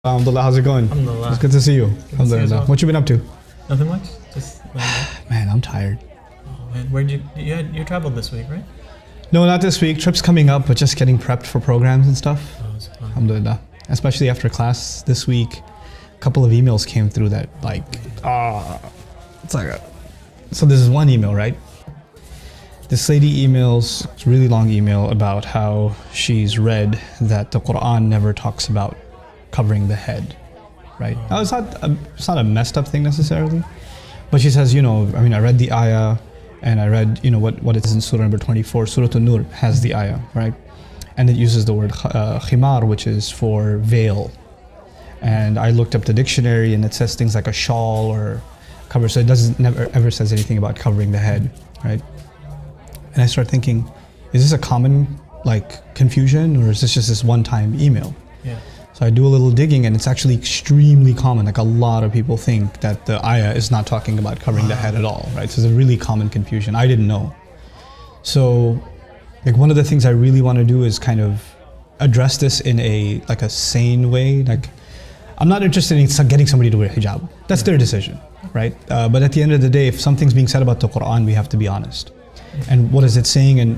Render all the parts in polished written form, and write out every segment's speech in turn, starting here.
Alhamdulillah, how's it going? Alhamdulillah. It's good to see you. Alhamdulillah. Well. What you been up to? Nothing much. Just Man, I'm tired. oh man, where'd you traveled this week, right? No, not this week. Trip's coming up, but just getting prepped for programs and stuff. Oh, it's fun. Alhamdulillah. Especially after class this week, a couple of emails came through that it's like so this is one email, right? This lady emails, it's a really long email about how she's read that the Quran never talks about covering the head, right? Now, it's not a messed up thing necessarily, but she says, I read the ayah and I read, what it is in surah number 24, Surah An-Nur has the ayah, right? And it uses the word khimar, which is for veil. And I looked up the dictionary and it says things like a shawl or cover, so it never ever says anything about covering the head, right? And I start thinking, is this a common confusion, or is this just this one-time email? Yeah. So I do a little digging, and it's actually extremely common. Like, a lot of people think that the ayah is not talking about covering the head at all, right? So it's a really common confusion. I didn't know. So, one of the things I really want to do is kind of address this in a sane way. I'm not interested in getting somebody to wear hijab. That's their decision, right? But at the end of the day, if something's being said about the Quran, we have to be honest. And what is it saying? And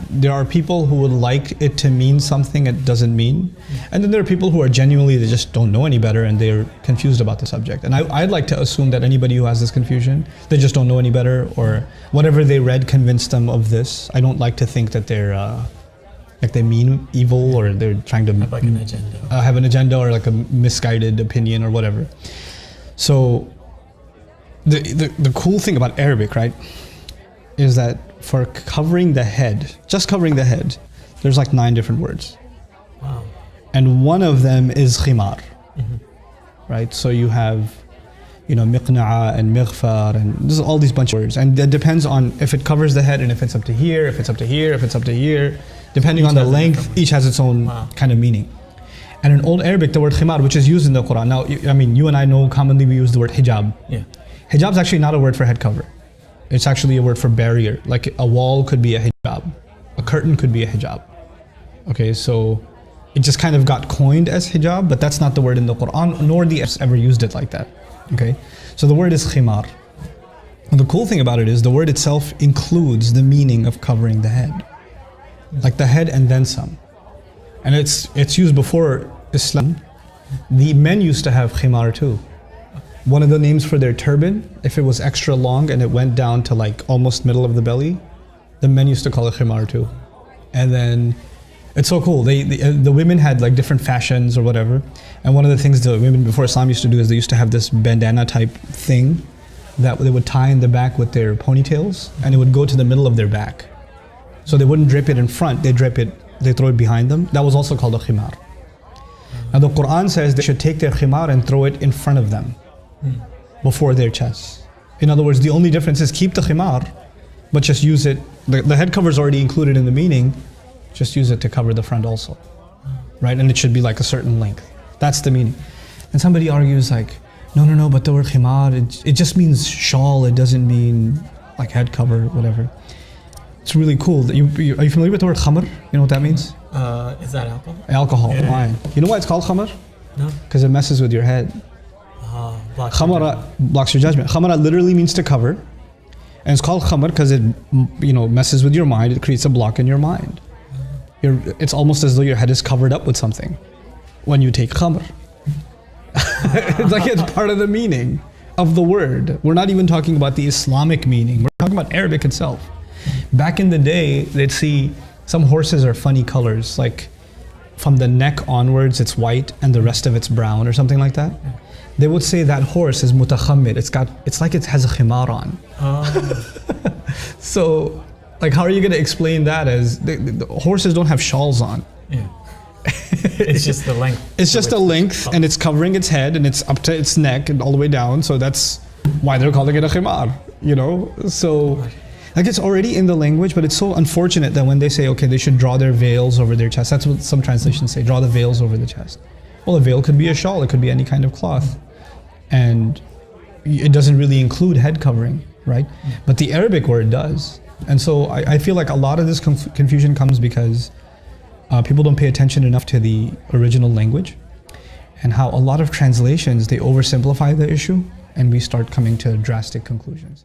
there are people who would like it to mean something it doesn't mean, and then there are people who are genuinely, they just don't know any better and they're confused about the subject. And I'd like to assume that anybody who has this confusion, they just don't know any better, or whatever they read convinced them of this. I don't like to think that they're they mean evil, or they're trying to Have an agenda. have an agenda, or a misguided opinion or whatever. So the cool thing about Arabic, right, is that for covering the head, just covering the head, there's 9 different words. Wow. And one of them is khimar, right? So you have, miqna'a and mighfar, and there's all these bunch of words. And that depends on if it covers the head, and if it's up to here, if it's up to here, if it's up to here. Depending on the length, each has its own kind of meaning. And in Old Arabic, the word khimar, which is used in the Quran. Now, you and I know commonly we use the word hijab. Yeah. Hijab is actually not a word for head cover. It's actually a word for barrier. Like, a wall could be a hijab. A curtain could be a hijab. Okay, so it just kind of got coined as hijab, but that's not the word in the Quran, nor the Arabs ever used it like that. Okay, so the word is khimar. And the cool thing about it is the word itself includes the meaning of covering the head. Like the head and then some. And it's used before Islam. The men used to have khimar too. One of the names for their turban, if it was extra long and it went down to almost middle of the belly, the men used to call it khimar too. And then it's so cool. The women had different fashions or whatever. And one of the things the women before Islam used to do is they used to have this bandana type thing that they would tie in the back with their ponytails, and it would go to the middle of their back. So they wouldn't drape it in front, they throw it behind them. That was also called a khimar. Now the Quran says they should take their khimar and throw it in front of them, before their chests. In other words, the only difference is keep the khimar, but just use it. The head cover is already included in the meaning, just use it to cover the front also, right? And it should be a certain length. That's the meaning. And somebody argues no, but the word khimar, it just means shawl, it doesn't mean head cover, whatever. It's really cool. Are you familiar with the word khamr? You know what that means? Is that alcohol? Alcohol, Yeah. wine. You know why it's called khamr? No. Because it messes with your head. Khamara blocks your judgment. Khamara literally means to cover, and it's called khamr because it messes with your mind. It creates a block in your mind. It's almost as though your head is covered up with something when you take khamr. It's part of the meaning of the word. We're not even talking about the Islamic meaning. We're talking about Arabic itself. Back in the day, they'd see some horses are funny colors, from the neck onwards it's white and the rest of it's brown or something like that. They would say that horse is mutakhammir. It's like it has a khimar on. So, how are you going to explain that as the horses don't have shawls on? Yeah. It's just the length. It's just a length, and it's covering its head, and it's up to its neck and all the way down. So that's why they're calling it a khimar. So it's already in the language, but it's so unfortunate that when they say, okay, they should draw their veils over their chest. That's what some translations say, draw the veils over the chest. Well, a veil could be a shawl, it could be any kind of cloth. And it doesn't really include head covering, right? But the Arabic word does. And so I feel like a lot of this confusion comes because people don't pay attention enough to the original language. and how a lot of translations, they oversimplify the issue and we start coming to drastic conclusions.